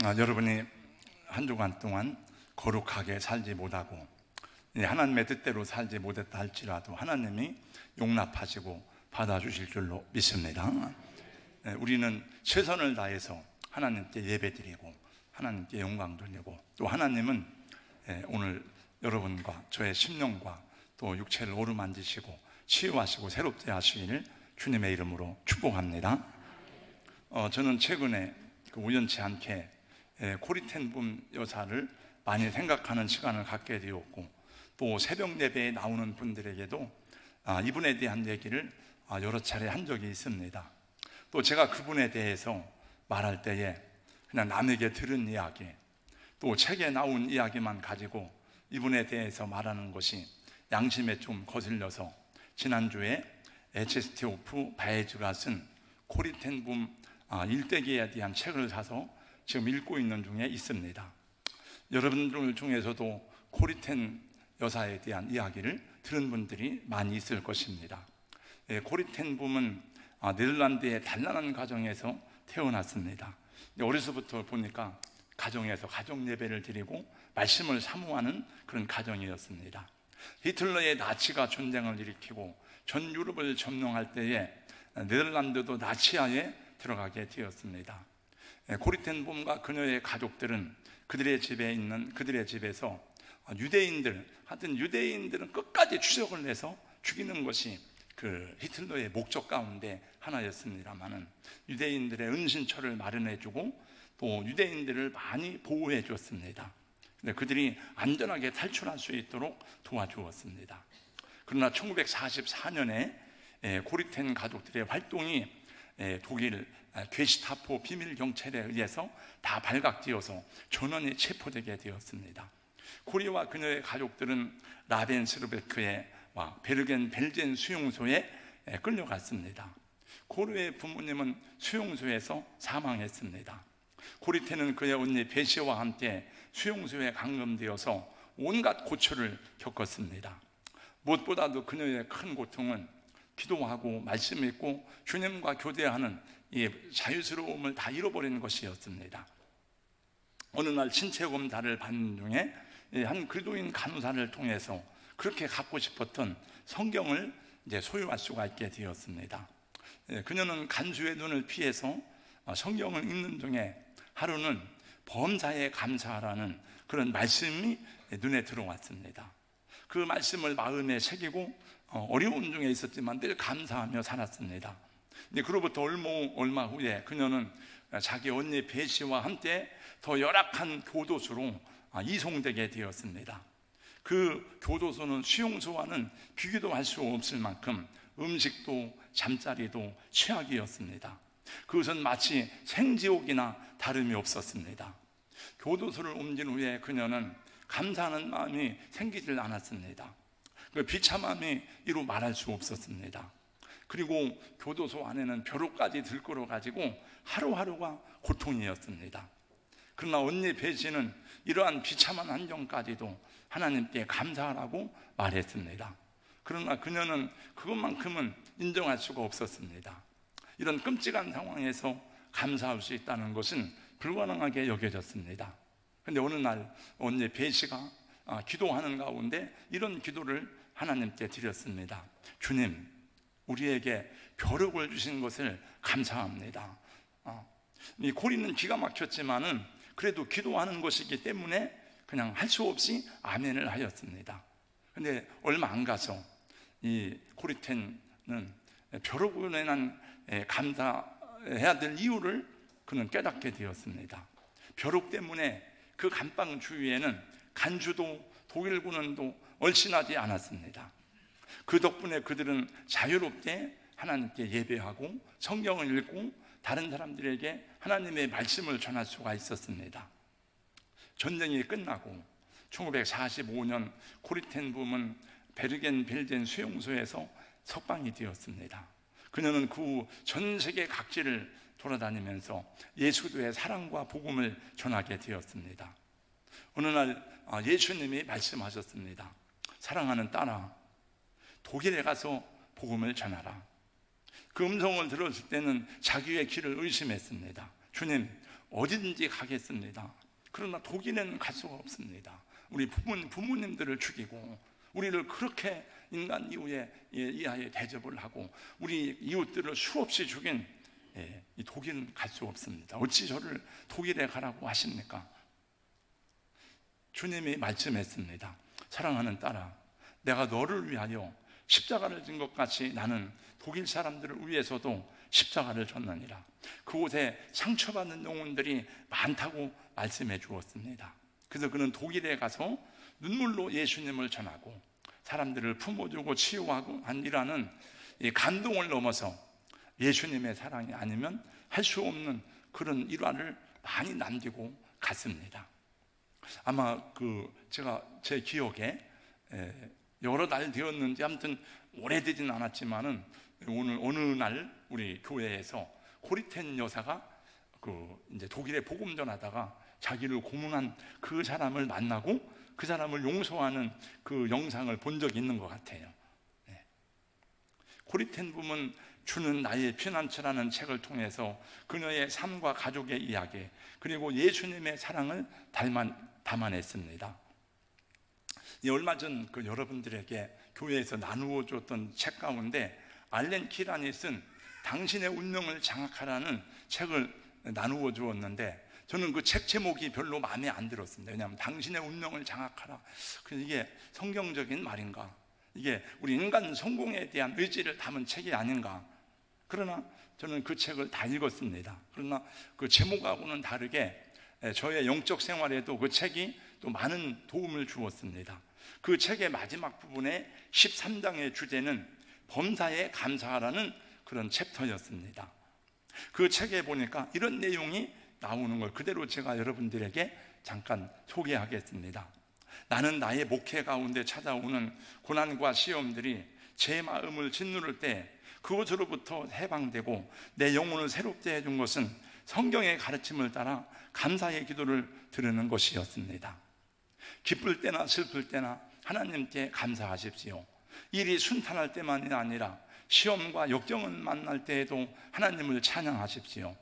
여러분이 한 주간 동안 거룩하게 살지 못하고 하나님의 뜻대로 살지 못했다 할지라도 하나님이 용납하시고 받아주실 줄로 믿습니다. 우리는 최선을 다해서 하나님께 예배드리고 하나님께 영광 돌리고, 또 하나님은 오늘 여러분과 저의 심령과 또 육체를 오르만지시고 치유하시고 새롭게 하시기를 주님의 이름으로 축복합니다. 저는 최근에 우연치 않게 코리텐붐 여사를 많이 생각하는 시간을 갖게 되었고, 또 새벽 예배에 나오는 분들에게도 이분에 대한 얘기를 여러 차례 한 적이 있습니다. 또 제가 그분에 대해서 말할 때에 그냥 남에게 들은 이야기, 또 책에 나온 이야기만 가지고 이분에 대해서 말하는 것이 양심에 좀 거슬려서 지난주에 에체스티오프 바에즈가 쓴 코리텐붐 일대기에 대한 책을 사서 지금 읽고 있는 중에 있습니다. 여러분들 중에서도 코리텐 여사에 대한 이야기를 들은 분들이 많이 있을 것입니다. 코리텐붐은 네덜란드의 단란한 가정에서 태어났습니다. 어려서부터 보니까 가정에서 가정 예배를 드리고 말씀을 사모하는 그런 가정이었습니다. 히틀러의 나치가 전쟁을 일으키고 전 유럽을 점령할 때에 네덜란드도 나치하에 들어가게 되었습니다. 코리텐붐과 그녀의 가족들은 그들의 집에서 유대인들은 끝까지 추적을 해서 죽이는 것이 그 히틀러의 목적 가운데 하나였습니다만은, 유대인들의 은신처를 마련해주고 또 유대인들을 많이 보호해 줬습니다. 근데 그들이 안전하게 탈출할 수 있도록 도와주었습니다. 그러나 1944년에 코리텐 가족들의 활동이 독일 괴시타포 비밀 경찰에 의해서 다 발각되어서 전원이 체포되게 되었습니다. 코리와 그녀의 가족들은 라벤스르베크와 베르겐 벨젠 수용소에 끌려갔습니다. 코리의 부모님은 수용소에서 사망했습니다. 코리텐은 그의 언니 베시와 함께 수용소에 감금되어서 온갖 고초를 겪었습니다. 무엇보다도 그녀의 큰 고통은 기도하고 말씀 읽고 주님과 교대하는 이 자유스러움을 다 잃어버리는 것이었습니다. 어느 날 신체검사를 받는 중에 한 그리스도인 간호사를 통해서 그렇게 갖고 싶었던 성경을 소유할 수가 있게 되었습니다. 그녀는 간수의 눈을 피해서 성경을 읽는 중에 하루는 범사에 감사하라는 그런 말씀이 눈에 들어왔습니다. 그 말씀을 마음에 새기고 어려운 중에 있었지만 늘 감사하며 살았습니다. 그로부터 얼마 후에 그녀는 자기 언니 베시와 함께 더 열악한 교도소로 이송되게 되었습니다. 그 교도소는 수용소와는 비교도 할 수 없을 만큼 음식도 잠자리도 최악이었습니다. 그것은 마치 생지옥이나 다름이 없었습니다. 교도소를 옮긴 후에 그녀는 감사하는 마음이 생기질 않았습니다. 그 비참함이 이루 말할 수 없었습니다. 그리고 교도소 안에는 벼룩까지 들끓어 가지고 하루하루가 고통이었습니다. 그러나 언니 베시는 이러한 비참한 환경까지도 하나님께 감사하라고 말했습니다. 그러나 그녀는 그것만큼은 인정할 수가 없었습니다. 이런 끔찍한 상황에서 감사할 수 있다는 것은 불가능하게 여겨졌습니다. 그런데 어느 날 언니 베시가 기도하는 가운데 이런 기도를 하나님께 드렸습니다. 주님, 우리에게 벼룩을 주신 것을 감사합니다. 이 코리는 기가 막혔지만은 그래도 기도하는 것이기 때문에 그냥 할 수 없이 아멘을 하였습니다. 그런데 얼마 안 가서 이 코리텐은 벼룩으로 인한 감사해야 될 이유를 그는 깨닫게 되었습니다. 벼룩 때문에 그 감방 주위에는 간주도 독일 군원도 얼씬하지 않았습니다. 그 덕분에 그들은 자유롭게 하나님께 예배하고 성경을 읽고 다른 사람들에게 하나님의 말씀을 전할 수가 있었습니다. 전쟁이 끝나고 1945년 코리텐붐은 베르겐 벨젠 수용소에서 석방이 되었습니다. 그녀는 그 후 전 세계 각지를 돌아다니면서 예수도의 사랑과 복음을 전하게 되었습니다. 어느 날 예수님이 말씀하셨습니다. 사랑하는 딸아, 독일에 가서 복음을 전하라. 그 음성을 들었을 때는 자기의 길을 의심했습니다. 주님, 어디든지 가겠습니다. 그러나 독일에는 갈 수가 없습니다. 우리 부모님들을 죽이고 우리를 그렇게 인간 이하에 대접을 하고 우리 이웃들을 수없이 죽인 이 독일은 갈 수 없습니다. 어찌 저를 독일에 가라고 하십니까? 주님이 말씀했습니다. 사랑하는 딸아, 내가 너를 위하여 십자가를 진 것 같이 나는 독일 사람들을 위해서도 십자가를 졌느니라. 그곳에 상처받는 영혼들이 많다고 말씀해 주었습니다. 그래서 그는 독일에 가서 눈물로 예수님을 전하고 사람들을 품어주고 치유하고 한이라는 이 감동을 넘어서 예수님의 사랑이 아니면 할 수 없는 그런 일화를 많이 남기고 갔습니다. 아마 제가 제 기억에 여러 달 되었는지 아무튼 오래되진 않았지만은 오늘 어느 날 우리 교회에서 코리텐 여사가 이제 독일에 복음 전하다가 자기를 고문한 그 사람을 만나고 그 사람을 용서하는 그 영상을 본 적이 있는 것 같아요. 코리텐 부문 주는 나의 피난처라는 책을 통해서 그녀의 삶과 가족의 이야기 그리고 예수님의 사랑을 담아냈습니다. 얼마 전 여러분들에게 교회에서 나누어 줬던 책 가운데 알렌 키란이 쓴 당신의 운명을 장악하라는 책을 나누어 주었는데 저는 그 책 제목이 별로 마음에 안 들었습니다. 왜냐하면 당신의 운명을 장악하라, 그래서 이게 성경적인 말인가, 이게 우리 인간 성공에 대한 의지를 담은 책이 아닌가. 그러나 저는 그 책을 다 읽었습니다. 그러나 그 제목하고는 다르게 저의 영적 생활에도 그 책이 또 많은 도움을 주었습니다. 그 책의 마지막 부분에 13장의 주제는 범사에 감사하라는 그런 챕터였습니다. 그 책에 보니까 이런 내용이 나오는 걸 그대로 제가 여러분들에게 잠깐 소개하겠습니다. 나는 나의 목회 가운데 찾아오는 고난과 시험들이 제 마음을 짓누를 때 그것으로부터 해방되고 내 영혼을 새롭게 해준 것은 성경의 가르침을 따라 감사의 기도를 드리는 것이었습니다. 기쁠 때나 슬플 때나 하나님께 감사하십시오. 일이 순탄할 때만이 아니라 시험과 역경을 만날 때에도 하나님을 찬양하십시오.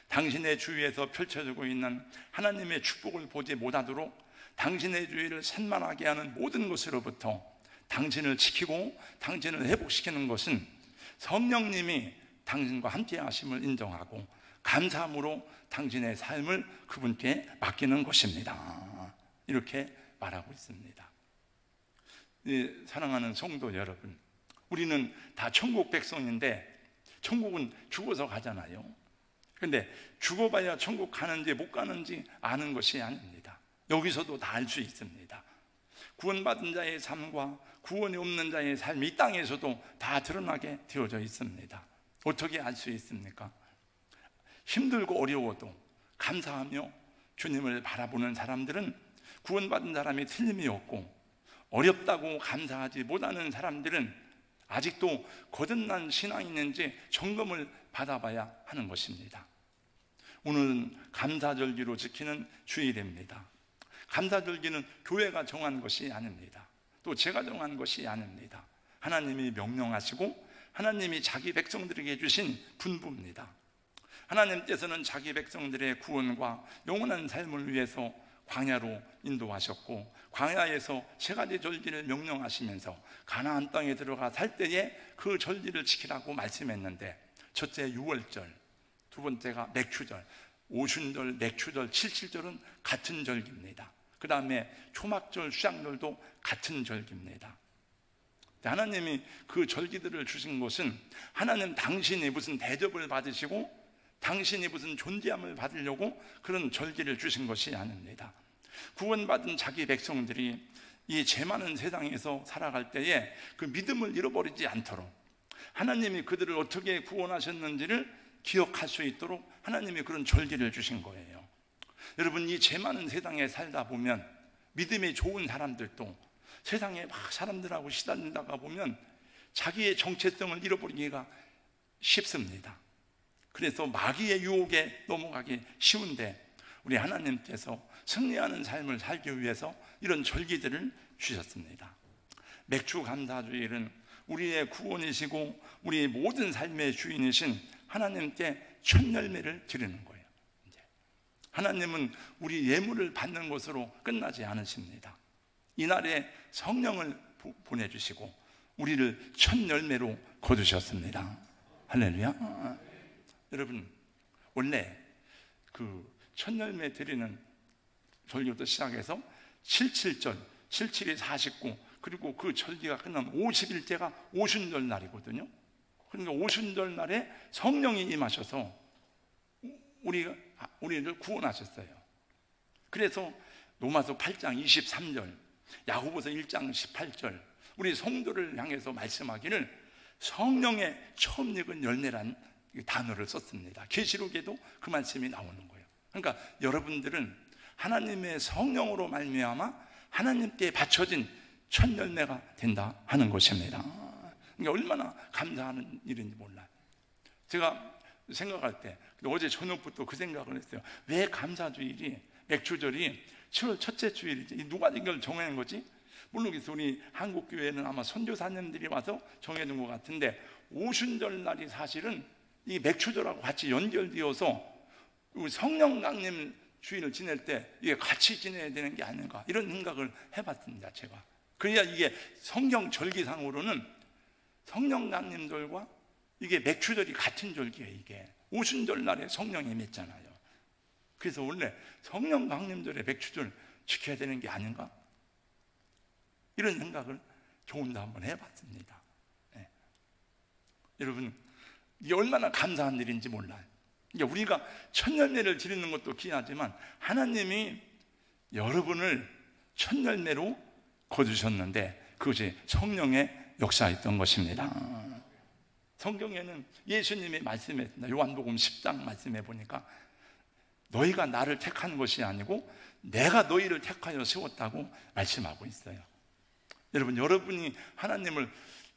당신의 주위에서 펼쳐지고 있는 하나님의 축복을 보지 못하도록 당신의 주위를 산만하게 하는 모든 것으로부터 당신을 지키고 당신을 회복시키는 것은 성령님이 당신과 함께 하심을 인정하고 감사함으로 당신의 삶을 그분께 맡기는 것입니다. 이렇게 말하고 있습니다. 사랑하는 성도 여러분, 우리는 다 천국 백성인데 천국은 죽어서 가잖아요. 그런데 죽어봐야 천국 가는지 못 가는지 아는 것이 아닙니다. 여기서도 다 알 수 있습니다. 구원받은 자의 삶과 구원이 없는 자의 삶이 이 땅에서도 다 드러나게 되어져 있습니다. 어떻게 알 수 있습니까? 힘들고 어려워도 감사하며 주님을 바라보는 사람들은 구원받은 사람이 틀림이 없고, 어렵다고 감사하지 못하는 사람들은 아직도 거듭난 신앙이 있는지 점검을 받아봐야 하는 것입니다. 오늘은 감사절기로 지키는 주일입니다. 감사절기는 교회가 정한 것이 아닙니다. 또 제가 정한 것이 아닙니다. 하나님이 명령하시고 하나님이 자기 백성들에게 주신 분부입니다. 하나님께서는 자기 백성들의 구원과 영원한 삶을 위해서 광야로 인도하셨고, 광야에서 세 가지 절기를 명령하시면서 가나안 땅에 들어가 살 때에 그 절기를 지키라고 말씀했는데, 첫째 유월절, 두 번째가 맥추절, 오순절, 맥추절, 칠칠절은 같은 절기입니다. 그 다음에 초막절, 수장절도 같은 절기입니다. 하나님이 그 절기들을 주신 것은 하나님 당신이 무슨 대접을 받으시고 당신이 무슨 존재함을 받으려고 그런 절기를 주신 것이 아닙니다. 구원받은 자기 백성들이 이 죄 많은 세상에서 살아갈 때에 그 믿음을 잃어버리지 않도록, 하나님이 그들을 어떻게 구원하셨는지를 기억할 수 있도록 하나님이 그런 절기를 주신 거예요. 여러분, 이 죄 많은 세상에 살다 보면 믿음이 좋은 사람들도 세상에 막 사람들하고 시달리다가 보면 자기의 정체성을 잃어버리기가 쉽습니다. 그래서 마귀의 유혹에 넘어가기 쉬운데, 우리 하나님께서 승리하는 삶을 살기 위해서 이런 절기들을 주셨습니다. 맥주 감사주일은 우리의 구원이시고 우리의 모든 삶의 주인이신 하나님께 첫 열매를 드리는 거예요. 하나님은 우리 예물을 받는 것으로 끝나지 않으십니다. 이날에 성령을 보내주시고 우리를 첫 열매로 거두셨습니다. 할렐루야. 여러분, 원래 그 첫 열매 드리는 절기부터 시작해서 77절, 77이 49, 그리고 그 절기가 끝나면 50일째가 오순절 날이거든요. 그러니까 오순절 날에 성령이 임하셔서 우리를 구원하셨어요. 그래서 로마서 8장 23절, 야고보서 1장 18절, 우리 성도를 향해서 말씀하기를 성령의 처음 익은 열매란 단어를 썼습니다. 계시록에도 그 말씀이 나오는 거예요. 그러니까 여러분들은 하나님의 성령으로 말미암아 하나님께 바쳐진 첫 열매가 된다 하는 것입니다. 그러니까 얼마나 감사하는 일인지 몰라요. 제가 생각할 때 어제 저녁부터 그 생각을 했어요. 왜 감사주일이, 맥주절이 7월 첫째 주일이지? 누가 이걸 정해낸 거지? 모르겠어요. 우리 한국교회는 아마 선교사님들이 와서 정해둔 것 같은데, 오순절 날이 사실은 이 맥주절하고 같이 연결되어서 성령 강림 주일을 지낼 때 이게 같이 지내야 되는 게 아닌가, 이런 생각을 해봤습니다. 제가 그래야 이게 성경 절기상으로는 성령 강림절과 이게 맥주절이 같은 절기예요. 이게 오순절 날에 성령이 임했잖아요. 그래서 원래 성령 강림절에 맥주절 지켜야 되는 게 아닌가, 이런 생각을 조금 더 한번 해봤습니다. 네. 여러분, 이게 얼마나 감사한 일인지 몰라요. 그러니까 우리가 첫 열매를 드리는 것도 귀하지만 하나님이 여러분을 첫 열매로 거두셨는데 그것이 성령의 역사였던 것입니다. 성경에는 예수님이 말씀했습니다. 요한복음 10장 말씀해 보니까 너희가 나를 택한 것이 아니고 내가 너희를 택하여 세웠다고 말씀하고 있어요. 여러분, 여러분이 하나님을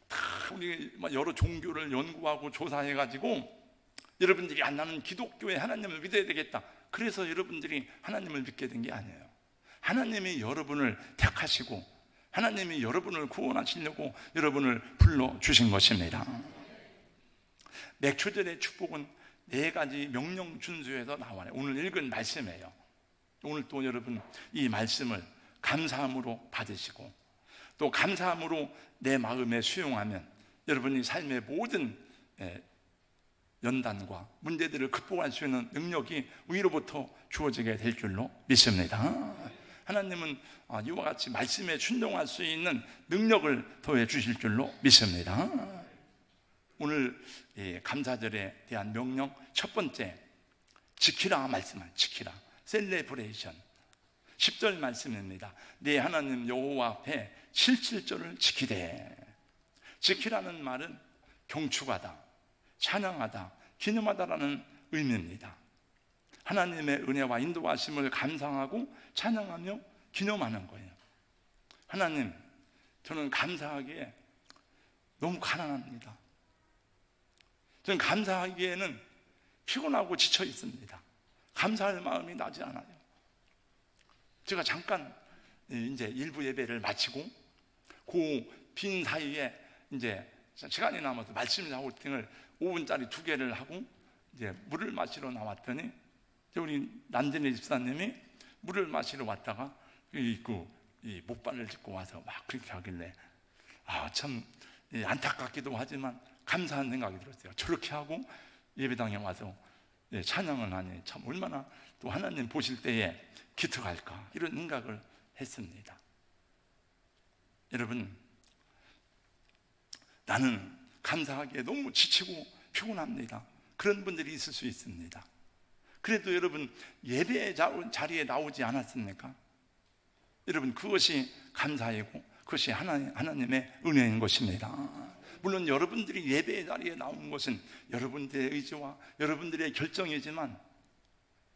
다 우리 여러 종교를 연구하고 조사해 가지고 여러분들이 나는 기독교의 하나님을 믿어야 되겠다, 그래서 여러분들이 하나님을 믿게 된 게 아니에요. 하나님이 여러분을 택하시고 하나님이 여러분을 구원하시려고 여러분을 불러주신 것입니다. 맥주절의 축복은 4가지 명령 준수에서 나와요. 오늘 읽은 말씀이에요. 오늘 또 여러분 이 말씀을 감사함으로 받으시고 또 감사함으로 내 마음에 수용하면 여러분이 삶의 모든 연단과 문제들을 극복할 수 있는 능력이 위로부터 주어지게 될 줄로 믿습니다. 하나님은 이와 같이 말씀에 순종할 수 있는 능력을 더해 주실 줄로 믿습니다. 오늘 감사절에 대한 명령 첫 번째, 지키라 말씀은 지키라, 셀레브레이션. 10절 말씀입니다. 네 하나님 여호와 앞에 77절을 지키되. 지키라는 말은 경축하다, 찬양하다, 기념하다라는 의미입니다. 하나님의 은혜와 인도하심을 감상하고 찬양하며 기념하는 거예요. 하나님, 저는 감사하기에 너무 가난합니다. 저는 감사하기에는 피곤하고 지쳐 있습니다. 감사할 마음이 나지 않아요. 제가 잠깐 이제 일부 예배를 마치고 그 빈 사이에 이제 시간이 남아서 말씀 샤우팅을 5분짜리 2개를 하고 이제 물을 마시러 나왔더니 우리 남진희 집사님이 물을 마시러 왔다가 이 목발을 짚고 와서 막 그렇게 하길래 참 안타깝기도 하지만 감사한 생각이 들었어요. 저렇게 하고 예배당에 와서 찬양을 하니 참 얼마나 또 하나님 보실 때에 기특할까, 이런 생각을 했습니다. 여러분, 나는 감사하기에 너무 지치고 피곤합니다. 그런 분들이 있을 수 있습니다. 그래도 여러분 예배 자리에 나오지 않았습니까? 여러분, 그것이 감사이고 그것이 하나님의 은혜인 것입니다. 물론 여러분들이 예배 자리에 나온 것은 여러분들의 의지와 여러분들의 결정이지만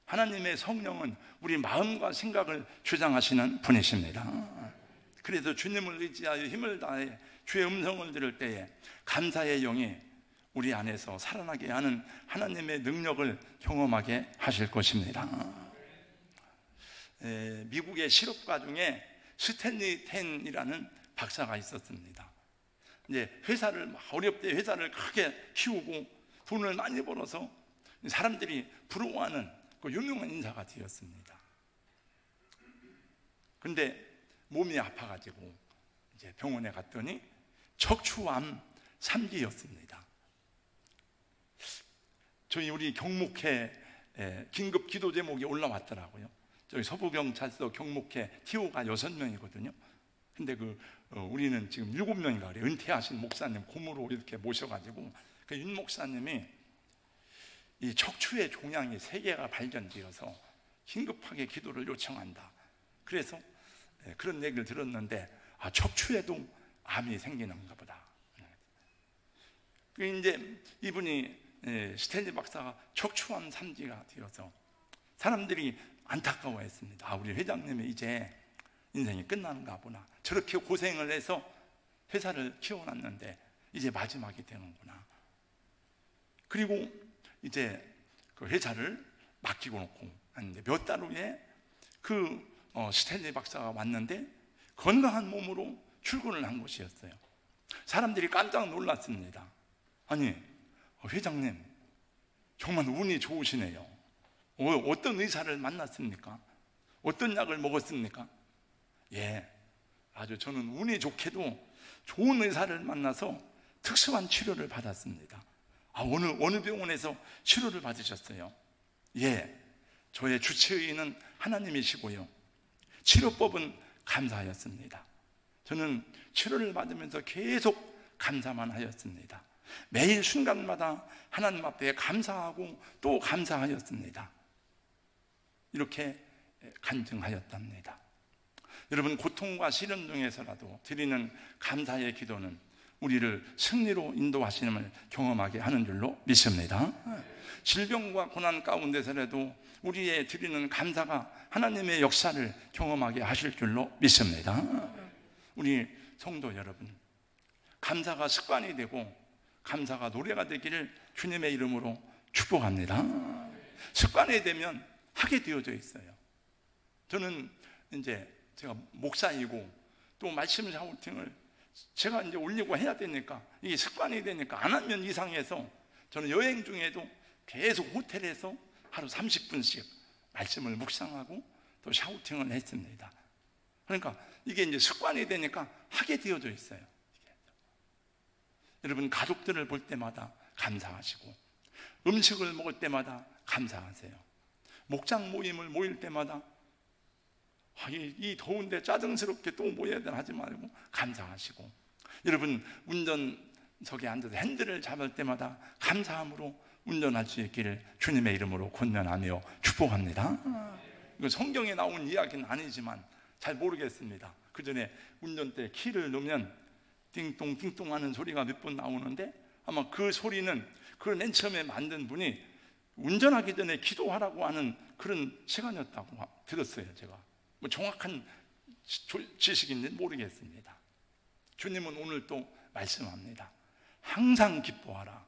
하나님의 성령은 우리 마음과 생각을 주장하시는 분이십니다. 그래서 주님을 의지하여 힘을 다해 주의 음성을 들을 때에 감사의 영이 우리 안에서 살아나게 하는 하나님의 능력을 경험하게 하실 것입니다. 미국의 실업가 중에 스탠리 텐이라는 박사가 있었습니다. 이제 회사를 어렵게 회사를 크게 키우고 돈을 많이 벌어서 사람들이 부러워하는 그 유명한 인사가 되었습니다. 근데 몸이 아파가지고 이제 병원에 갔더니 척추암 3기였습니다. 저희 우리 경목회 긴급 기도 제목이 올라왔더라고요. 저희 서부경찰서 경목회 TO가 6명이거든요. 근데 우리는 지금 7명인가 그래요. 은퇴하신 목사님 고무로 이렇게 모셔가지고 그 윤 목사님이 이 척추의 종양이 3개가 발견되어서 긴급하게 기도를 요청한다. 그래서 그런 얘기를 들었는데 척추에도 암이 생기는가 보다. 이제 이분이 스탠리 박사가 척추암 3기가 되어서 사람들이 안타까워했습니다. 우리 회장님이 이제 인생이 끝나는가 보나. 저렇게 고생을 해서 회사를 키워놨는데 이제 마지막이 되는구나. 그리고 이제 그 회사를 맡기고 놓고 하는데 몇 달 후에 스탠리 박사가 왔는데 건강한 몸으로 출근을 한 것이었어요. 사람들이 깜짝 놀랐습니다. 아니, 회장님 정말 운이 좋으시네요. 어떤 의사를 만났습니까? 어떤 약을 먹었습니까? 예, 아주 저는 운이 좋게도 좋은 의사를 만나서 특수한 치료를 받았습니다. 어느 병원에서 치료를 받으셨어요? 예, 저의 주치의는 하나님이시고요, 치료법은 감사하였습니다. 저는 치료를 받으면서 계속 감사만 하였습니다. 매일 순간마다 하나님 앞에 감사하고 또 감사하였습니다. 이렇게 간증하였답니다. 여러분, 고통과 시련 중에서라도 드리는 감사의 기도는 우리를 승리로 인도하심을 경험하게 하는 줄로 믿습니다. 질병과 고난 가운데서라도 우리의 드리는 감사가 하나님의 역사를 경험하게 하실 줄로 믿습니다. 우리 성도 여러분, 감사가 습관이 되고 감사가 노래가 되기를 주님의 이름으로 축복합니다. 습관이 되면 하게 되어져 있어요. 저는 이제 제가 목사이고 또 말씀 샤우팅을 제가 이제 올리고 해야 되니까 이게 습관이 되니까 안 하면 이상해서 저는 여행 중에도 계속 호텔에서 하루 30분씩 말씀을 묵상하고 또 샤우팅을 했습니다. 그러니까 이게 이제 습관이 되니까 하게 되어져 있어요. 여러분, 가족들을 볼 때마다 감사하시고 음식을 먹을 때마다 감사하세요. 목장 모임을 모일 때마다 이 더운데 짜증스럽게 또 모여야 되나 하지 말고 감사하시고, 여러분 운전석에 앉아서 핸들을 잡을 때마다 감사함으로 운전할 수 있기를 주님의 이름으로 권면하며 축복합니다. 이거 성경에 나온 이야기는 아니지만 잘 모르겠습니다. 그 전에 운전대 키를 넣으면 띵동 띵동 하는 소리가 몇 번 나오는데 아마 그 소리는 그걸 맨 처음에 만든 분이 운전하기 전에 기도하라고 하는 그런 시간이었다고 들었어요. 제가 뭐 정확한 지식인지는 모르겠습니다. 주님은 오늘 또 말씀합니다. 항상 기뻐하라,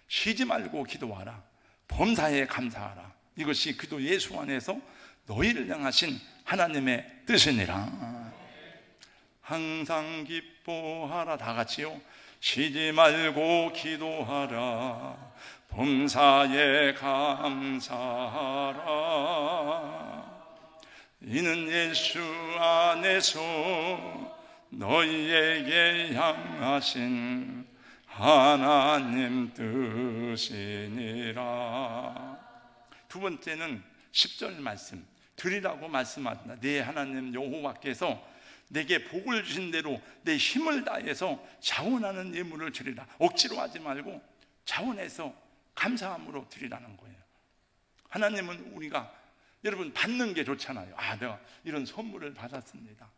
쉬지 말고 기도하라, 범사에 감사하라. 이것이 그도 예수 안에서 너희를 향하신 하나님의 뜻이니라. 항상 기뻐하라. 다 같이요. 쉬지 말고 기도하라, 범사에 감사하라. 이는 예수 안에서 너희에게 향하신 하나님 뜻이니라. 두 번째는 10절 말씀, 드리라고 말씀하신다. 네 하나님 여호와께서 내게 복을 주신 대로 내 힘을 다해서 자원하는 예물을 드리라. 억지로 하지 말고 자원해서 감사함으로 드리라는 거예요. 하나님은 우리가, 여러분, 받는 게 좋잖아요. 내가 이런 선물을 받았습니다.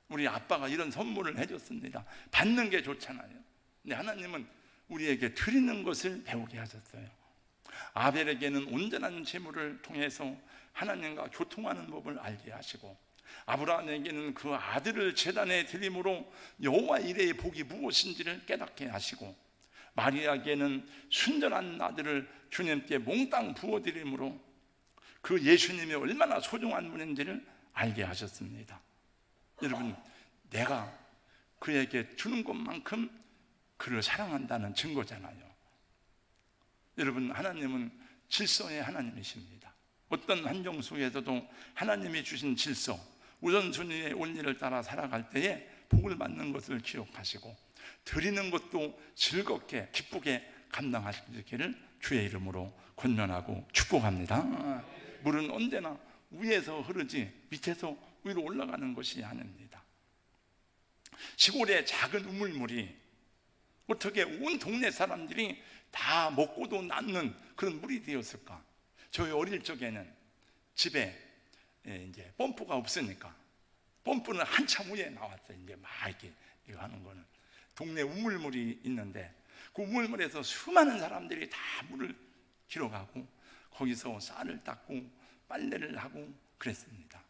우리 아빠가 이런 선물을 해줬습니다. 받는 게 좋잖아요. 근데 하나님은 우리에게 드리는 것을 배우게 하셨어요. 아벨에게는 온전한 제물을 통해서 하나님과 교통하는 법을 알게 하시고, 아브라함에게는 그 아들을 제단에 드림으로 여호와 이레의 복이 무엇인지를 깨닫게 하시고, 마리아에게는 순전한 아들을 주님께 몽땅 부어드림으로 그 예수님이 얼마나 소중한 분인지를 알게 하셨습니다. 여러분, 내가 그에게 주는 것만큼 그를 사랑한다는 증거잖아요. 여러분, 하나님은 질서의 하나님이십니다. 어떤 환경 속에서도 하나님이 주신 질서, 우선순위의 원리를 따라 살아갈 때에 복을 받는 것을 기억하시고 드리는 것도 즐겁게 기쁘게 감당하시기를 주의 이름으로 권면하고 축복합니다. 물은 언제나 위에서 흐르지 밑에서 위로 올라가는 것이 아닙니다. 시골의 작은 우물물이 어떻게 온 동네 사람들이 다 먹고도 남는 그런 물이 되었을까? 저희 어릴 적에는 집에 이제 펌프가 없으니까 펌프는 한참 후에 나왔어요. 이제 막 이렇게 이거 하는 거는 동네 우물물이 있는데 그 우물물에서 수많은 사람들이 다 물을 길어가고 거기서 쌀을 닦고 빨래를 하고 그랬습니다.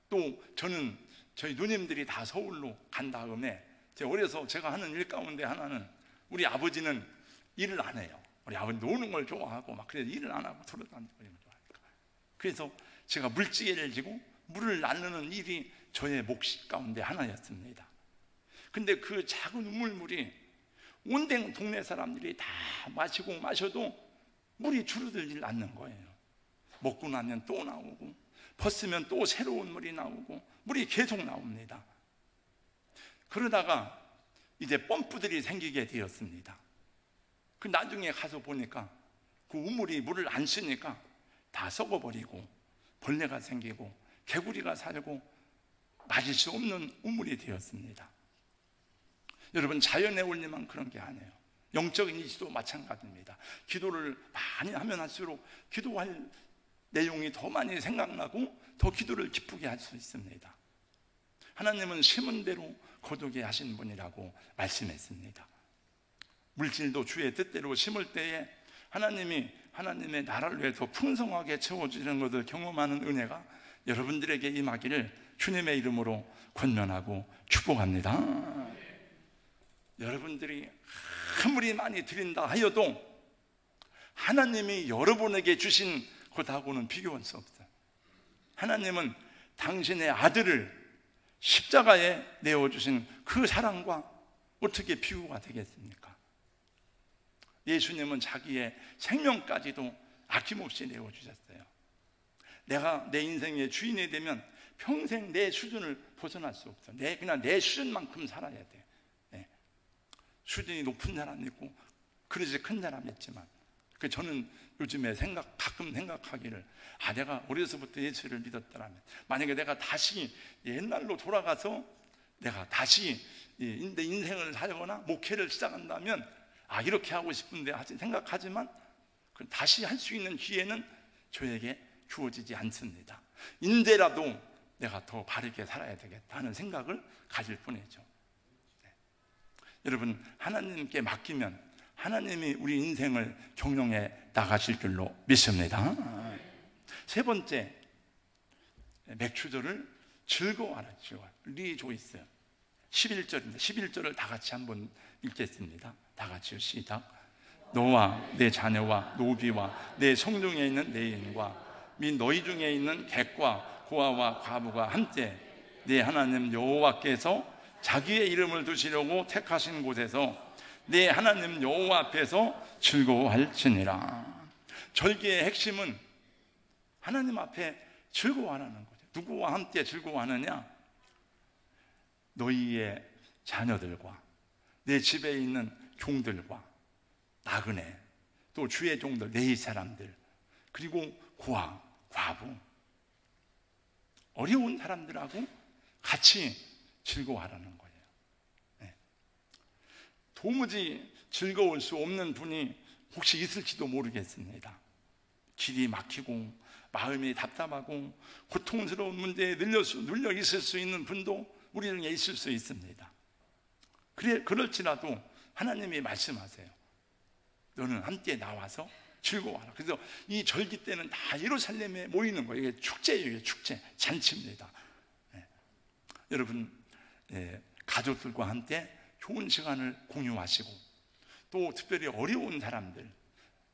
또 저는 저희 누님들이 다 서울로 간 다음에 제가 어려서 제가 하는 일 가운데 하나는 우리 아버지는 일을 안 해요. 우리 아버지 노는 걸 좋아하고 막 그래서 일을 안 하고 돌아다니고 이런 걸 좋아하니까. 그래서 제가 물지개를 지고 물을 나르는 일이 저의 몫 가운데 하나였습니다. 근데 그 작은 우물물이 온 동네 사람들이 다 마시고 마셔도 물이 줄어들질 않는 거예요. 먹고 나면 또 나오고 벗으면 또 새로운 물이 나오고 물이 계속 나옵니다. 그러다가 이제 펌프들이 생기게 되었습니다. 그 나중에 가서 보니까 그 우물이 물을 안 쓰니까 다 썩어버리고 벌레가 생기고 개구리가 살고 마실 수 없는 우물이 되었습니다. 여러분, 자연의 원리만 그런 게 아니에요. 영적인 이치도 마찬가지입니다. 기도를 많이 하면 할수록 기도할 내용이 더 많이 생각나고 더 기도를 기쁘게 할 수 있습니다. 하나님은 심은 대로 거두게 하신 분이라고 말씀했습니다. 물질도 주의 뜻대로 심을 때에 하나님이 하나님의 나라를 위해 더 풍성하게 채워주는 것을 경험하는 은혜가 여러분들에게 임하기를 주님의 이름으로 권면하고 축복합니다. 여러분들이 아무리 많이 드린다 하여도 하나님이 여러분에게 주신 것하고는 비교할 수 없어요. 하나님은 당신의 아들을 십자가에 내어주신 그 사랑과 어떻게 비교가 되겠습니까? 예수님은 자기의 생명까지도 아낌없이 내어주셨어요. 내가 내 인생의 주인이 되면 평생 내 수준을 벗어날 수 없어. 그냥 내 수준만큼 살아야 돼. 네. 수준이 높은 사람이 있고 그릇이 큰 사람이 있지만 저는 요즘에 가끔 생각하기를 내가 어려서부터 예수를 믿었더라면 만약에 내가 다시 옛날로 돌아가서 내가 다시 내 인생을 살거나 목회를 시작한다면 이렇게 하고 싶은데 생각하지만 다시 할 수 있는 기회는 저에게 주어지지 않습니다. 인제라도 내가 더 바르게 살아야 되겠다 하는 생각을 가질 뿐이죠. 네. 여러분, 하나님께 맡기면 하나님이 우리 인생을 경영해 나가실 줄로 믿습니다. 세 번째, 맥주절을 즐거워하라. 리조이스 11절입니다. 11절을 다 같이 한번 읽겠습니다. 다 같이요. 시작. 너와 내 자녀와 노비와 내 성중에 있는 내 인과 및 너희 중에 있는 객과 고아와 과부가 함께 내 하나님 여호와께서 자기의 이름을 두시려고 택하신 곳에서 내 하나님 여호와 앞에서 즐거워할지니라. 절기의 핵심은 하나님 앞에 즐거워하라는 거죠. 누구와 함께 즐거워하느냐? 너희의 자녀들과 내 집에 있는 종들과 나그네, 또 주의 종들, 내 사람들, 그리고 고아, 과부, 어려운 사람들하고 같이 즐거워하라는 거예요. 네. 도무지 즐거울 수 없는 분이 혹시 있을지도 모르겠습니다. 길이 막히고 마음이 답답하고 고통스러운 문제에 눌려 있을 수 있는 분도 우리 중에 있을 수 있습니다. 그럴지라도 하나님이 말씀하세요. 너는 함께 나와서 즐거워하라. 그래서 이 절기 때는 다 예루살렘에 모이는 거예요. 이게 축제예요. 축제, 잔치입니다. 네. 여러분, 가족들과 함께 좋은 시간을 공유하시고 또 특별히 어려운 사람들,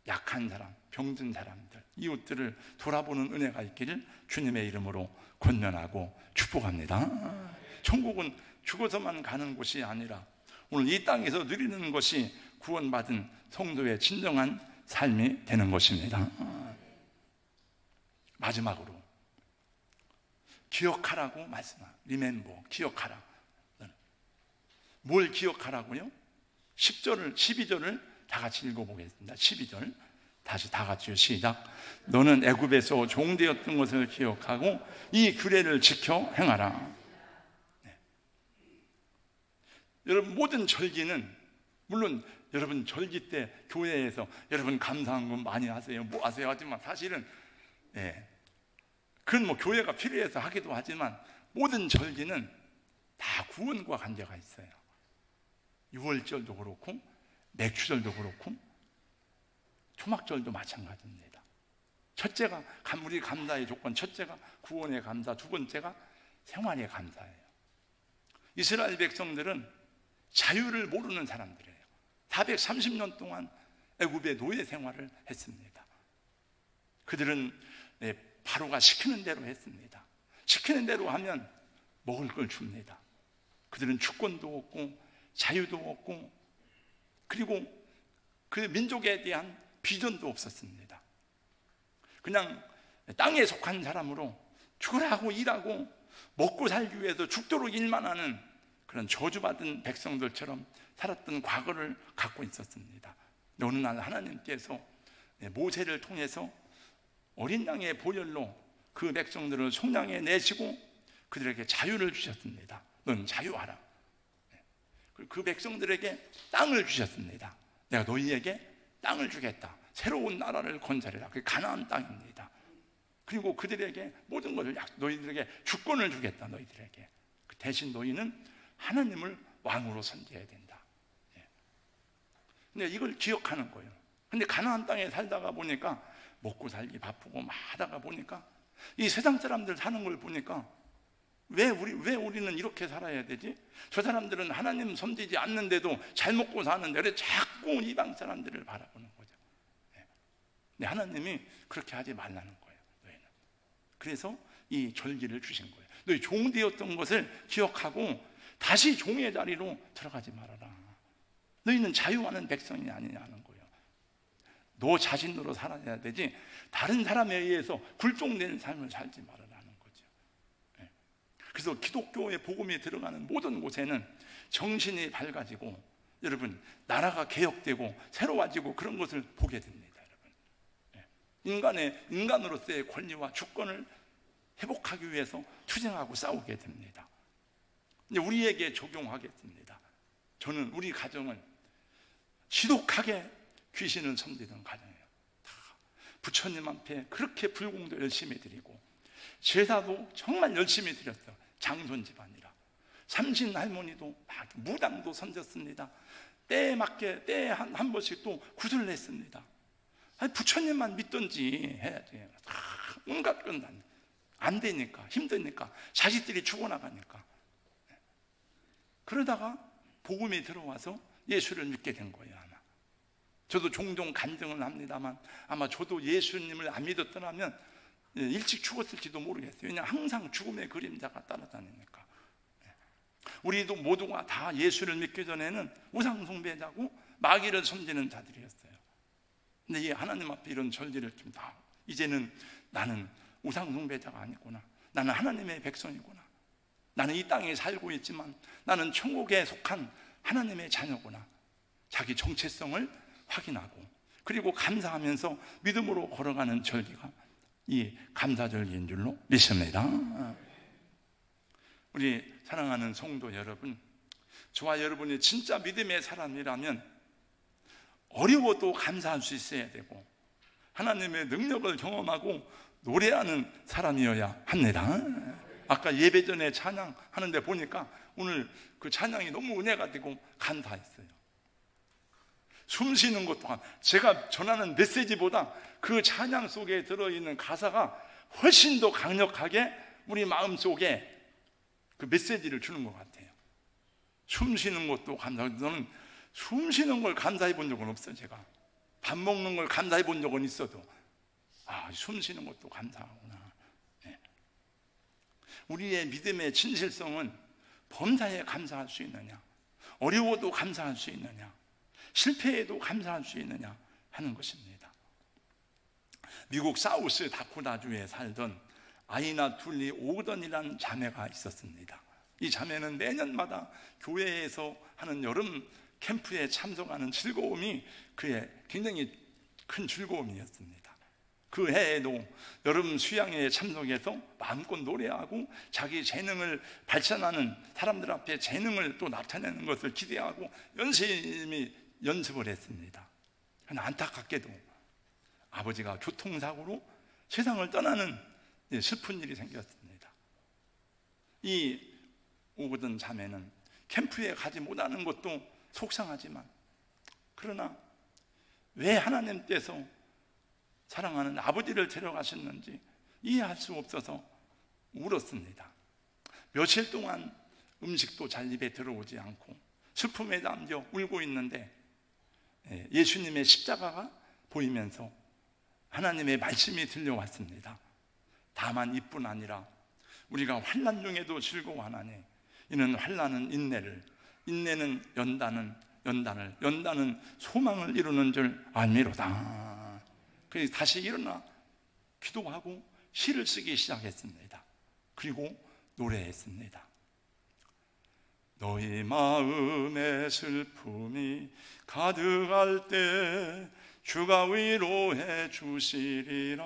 약한 사람, 병든 사람들, 이웃들을 돌아보는 은혜가 있기를 주님의 이름으로 권면하고 축복합니다. 천국은 죽어서만 가는 곳이 아니라 오늘 이 땅에서 누리는 것이 구원받은 성도의 진정한 삶이 되는 것입니다. 마지막으로 기억하라고 말씀합니다. 리멤버, 기억하라. 뭘 기억하라고요? 10절을, 12절을 다 같이 읽어보겠습니다. 12절 다시 다 같이요. 시작. 너는 애굽에서 종되었던 것을 기억하고 이 규례를 지켜 행하라. 네. 여러분, 모든 절기는, 물론 여러분 절기 때 교회에서 여러분 감사한 건 많이 하세요, 뭐 하세요 하지만 사실은 그건 뭐 교회가 필요해서 하기도 하지만 모든 절기는 다 구원과 관계가 있어요. 유월절도 그렇고 맥추절도 그렇고 초막절도 마찬가지입니다. 첫째가 우리 감사의 조건, 첫째가 구원의 감사, 두 번째가 생활의 감사예요. 이스라엘 백성들은 자유를 모르는 사람들이에요. 430년 동안 애굽의 노예 생활을 했습니다. 그들은 바로가 시키는 대로 했습니다. 시키는 대로 하면 먹을 걸 줍니다. 그들은 주권도 없고 자유도 없고, 그리고 그 민족에 대한 비전도 없었습니다. 그냥 땅에 속한 사람으로 죽으라고 일하고 먹고 살기 위해서 죽도록 일만 하는 그런 저주받은 백성들처럼 살았던 과거를 갖고 있었습니다. 어느 날 하나님께서 모세를 통해서 어린 양의 보혈로 그 백성들을 속량해 내시고 그들에게 자유를 주셨습니다. 너는 자유하라. 그 백성들에게 땅을 주셨습니다. 내가 너희에게 땅을 주겠다. 새로운 나라를 건설해라. 그게 가나안 땅입니다. 그리고 그들에게 모든 것을 너희들에게 주권을 주겠다. 너희들에게. 대신 너희는 하나님을 왕으로 섬겨야 된다. 근데 이걸 기억하는 거예요. 근데 가나안 땅에 살다가 보니까 먹고 살기 바쁘고 막 하다가 보니까 이 세상 사람들 사는 걸 보니까 왜 우리는 이렇게 살아야 되지? 저 사람들은 하나님 섬기지 않는데도 잘 먹고 사는데 왜 자꾸 이방 사람들을 바라보는 거죠. 근데 하나님이 그렇게 하지 말라는 거예요. 너희는. 그래서 이 절기를 주신 거예요. 너희 종되었던 것을 기억하고 다시 종의 자리로 들어가지 말아라. 너희는 자유하는 백성이 아니냐는 거예요. 너 자신으로 살아야 되지 다른 사람에 의해서 굴종되는 삶을 살지 말아라는 거죠. 그래서 기독교의 복음이 들어가는 모든 곳에는 정신이 밝아지고 여러분 나라가 개혁되고 새로워지고 그런 것을 보게 됩니다. 여러분, 인간으로서의 권리와 주권을 회복하기 위해서 투쟁하고 싸우게 됩니다. 이제 우리에게 적용하겠습니다. 저는 우리 가정은 지독하게 귀신을 섬기던 가정이에요. 부처님 앞에 그렇게 불공도 열심히 드리고 제사도 정말 열심히 드렸어요. 장손 집안이라. 삼신 할머니도 막 무당도 섬겼습니다. 때에 맞게 때에 한 번씩 또 구슬을 냈습니다. 아니, 부처님만 믿던지 해야지. 온갖 건 안 되니까, 힘드니까, 자식들이 죽어나가니까. 그러다가 복음이 들어와서 예수를 믿게 된 거예요. 아마 저도 종종 간증을 합니다만 아마 저도 예수님을 안 믿었더라면 일찍 죽었을지도 모르겠어요. 왜냐하면 항상 죽음의 그림자가 따라다니니까. 우리도 모두가 다 예수를 믿기 전에는 우상숭배자고 마귀를 섬기는 자들이었어요. 근데 이 하나님 앞에 이런 절기를 좀 다 이제는 나는 우상숭배자가 아니구나. 나는 하나님의 백성이구나. 나는 이 땅에 살고 있지만 나는 천국에 속한 하나님의 자녀구나. 자기 정체성을 확인하고 그리고 감사하면서 믿음으로 걸어가는 절기가 이 감사절기인 줄로 믿습니다. 우리 사랑하는 성도 여러분, 저와 여러분이 진짜 믿음의 사람이라면 어려워도 감사할 수 있어야 되고 하나님의 능력을 경험하고 노래하는 사람이어야 합니다. 아까 예배 전에 찬양하는데 보니까 오늘 그 찬양이 너무 은혜가 되고 감사했어요. 숨 쉬는 것 또한 제가 전하는 메시지보다 그 찬양 속에 들어있는 가사가 훨씬 더 강력하게 우리 마음속에 그 메시지를 주는 것 같아요. 숨 쉬는 것도 감사하고 저는 숨 쉬는 걸 감사해 본 적은 없어요. 제가 밥 먹는 걸 감사해 본 적은 있어도 숨 쉬는 것도 감사하구나. 우리의 믿음의 진실성은 범사에 감사할 수 있느냐, 어려워도 감사할 수 있느냐, 실패에도 감사할 수 있느냐 하는 것입니다. 미국 사우스 다코타주에 살던 아이나 둘리 오던이라는 자매가 있었습니다. 이 자매는 매년마다 교회에서 하는 여름 캠프에 참석하는 즐거움이 그의 굉장히 큰 즐거움이었습니다. 그 해에도 여름 수양회에 참석해서 마음껏 노래하고 자기 재능을 발전하는, 사람들 앞에 재능을 또 나타내는 것을 기대하고 열심히 연습을 했습니다. 그러나 안타깝게도 아버지가 교통사고로 세상을 떠나는 슬픈 일이 생겼습니다. 이 오거든 자매는 캠프에 가지 못하는 것도 속상하지만, 그러나 왜 하나님께서 사랑하는 아버지를 데려가셨는지 이해할 수 없어서 울었습니다. 며칠 동안 음식도 잘 입에 들어오지 않고 슬픔에 잠겨 울고 있는데 예수님의 십자가가 보이면서 하나님의 말씀이 들려왔습니다. 다만 이뿐 아니라 우리가 환난 중에도 즐거워하나니 이는 환난은 인내를, 인내는 연단을 소망을 이루는 줄 알미로다. 그래서 다시 일어나 기도하고 시를 쓰기 시작했습니다. 그리고 노래했습니다. 너희 마음의 슬픔이 가득할 때 주가 위로해 주시리라.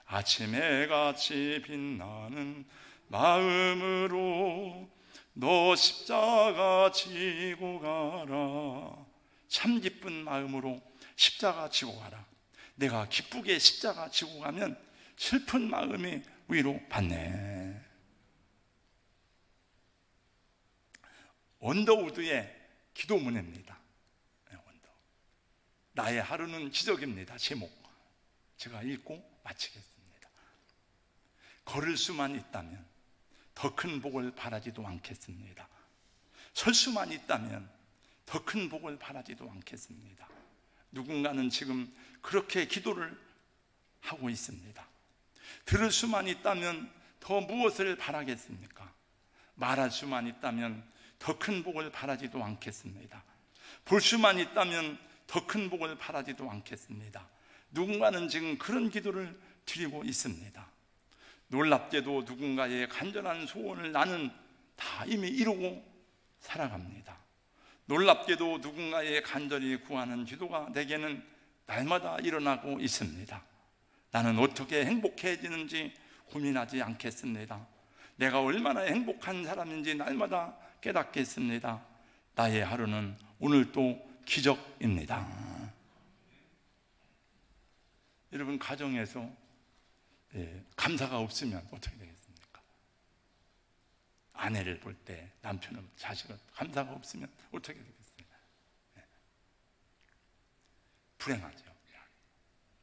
아침에 같이 빛나는 마음으로 너 십자가 지고 가라. 참 기쁜 마음으로 십자가 지고 가라. 내가 기쁘게 십자가 지고 가면 슬픈 마음이 위로받네. 언더우드의 기도문입니다. 나의 하루는 기적입니다. 제목 제가 읽고 마치겠습니다. 걸을 수만 있다면 더 큰 복을 바라지도 않겠습니다. 설 수만 있다면 더 큰 복을 바라지도 않겠습니다. 누군가는 지금 그렇게 기도를 하고 있습니다. 들을 수만 있다면 더 무엇을 바라겠습니까? 말할 수만 있다면 더 큰 복을 바라지도 않겠습니다. 볼 수만 있다면 더 큰 복을 바라지도 않겠습니다. 누군가는 지금 그런 기도를 드리고 있습니다. 놀랍게도 누군가의 간절한 소원을 나는 다 이미 이루고 살아갑니다. 놀랍게도 누군가의 간절히 구하는 기도가 내게는 날마다 일어나고 있습니다. 나는 어떻게 행복해지는지 고민하지 않겠습니다. 내가 얼마나 행복한 사람인지 날마다 깨닫겠습니다. 나의 하루는 오늘도 기적입니다. 여러분, 가정에서 감사가 없으면 어떻게 되겠습니까? 아내를 볼 때, 남편을, 자식을 감사가 없으면 어떻게 되겠습니까? 불행하죠.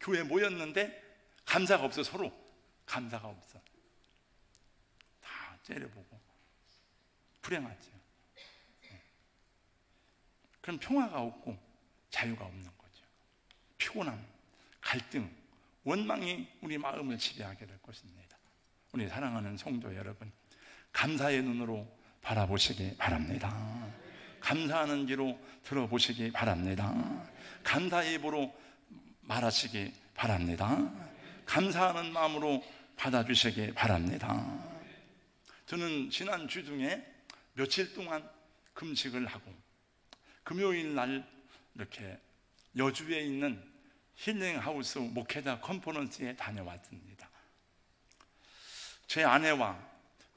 교회 모였는데 감사가 없어. 서로 감사가 없어. 다 째려보고 불행하죠. 그럼 평화가 없고 자유가 없는 거죠. 피곤함, 갈등, 원망이 우리 마음을 지배하게 될 것입니다. 우리 사랑하는 성도 여러분, 감사의 눈으로 바라보시기 바랍니다. 감사하는 귀로 들어보시기 바랍니다. 감사의 입으로 말하시기 바랍니다. 감사하는 마음으로 받아주시기 바랍니다. 저는 지난 주 중에 며칠 동안 금식을 하고 금요일 날 이렇게 여주에 있는 힐링하우스 목회자 컨퍼런스에 다녀왔습니다. 제 아내와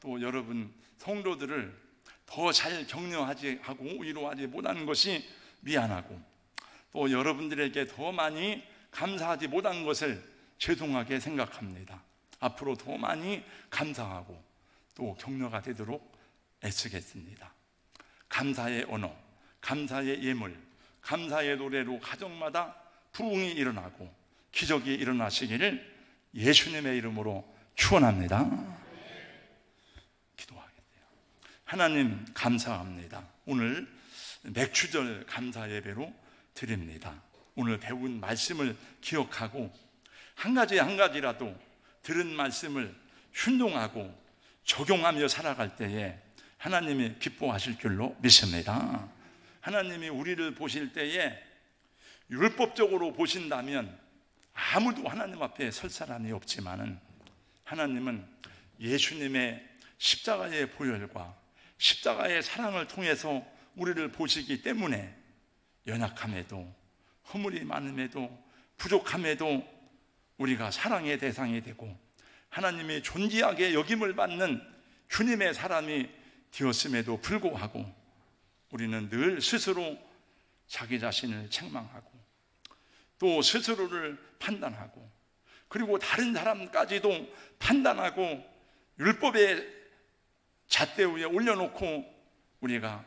또 여러분 성도들을 더 잘 격려하지 하고 위로하지 못하는 것이 미안하고, 또 여러분들에게 더 많이 감사하지 못한 것을 죄송하게 생각합니다. 앞으로 더 많이 감사하고 또 격려가 되도록 애쓰겠습니다. 감사의 언어, 감사의 예물, 감사의 노래로 가정마다 부흥이 일어나고 기적이 일어나시기를 예수님의 이름으로 축원합니다. 기도하겠습니다. 하나님, 감사합니다. 오늘 맥주절 감사 예배로 드립니다. 오늘 배운 말씀을 기억하고 한 가지 한 가지라도 들은 말씀을 순종하고 적용하며 살아갈 때에 하나님이 기뻐하실 줄로 믿습니다. 하나님이 우리를 보실 때에 율법적으로 보신다면 아무도 하나님 앞에 설 사람이 없지만은 하나님은 예수님의 십자가의 보혈과 십자가의 사랑을 통해서 우리를 보시기 때문에 연약함에도 허물이 많음에도 부족함에도 우리가 사랑의 대상이 되고 하나님이 존귀하게 여김을 받는 주님의 사람이 되었음에도 불구하고 우리는 늘 스스로 자기 자신을 책망하고 또 스스로를 판단하고 그리고 다른 사람까지도 판단하고 율법의 잣대 위에 올려놓고 우리가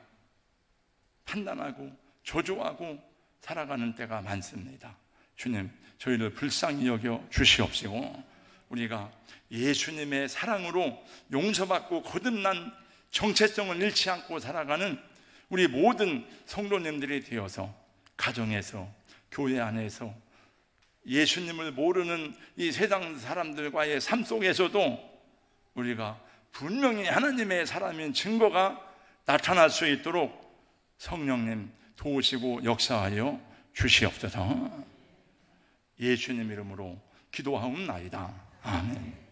판단하고 저주하고 살아가는 때가 많습니다. 주님, 저희를 불쌍히 여겨 주시옵시고 우리가 예수님의 사랑으로 용서받고 거듭난 정체성을 잃지 않고 살아가는 우리 모든 성도님들이 되어서 가정에서 교회 안에서 예수님을 모르는 이 세상 사람들과의 삶 속에서도 우리가 분명히 하나님의 사람인 증거가 나타날 수 있도록 성령님 도우시고 역사하여 주시옵소서. 예수님 이름으로 기도하옵나이다. 아멘.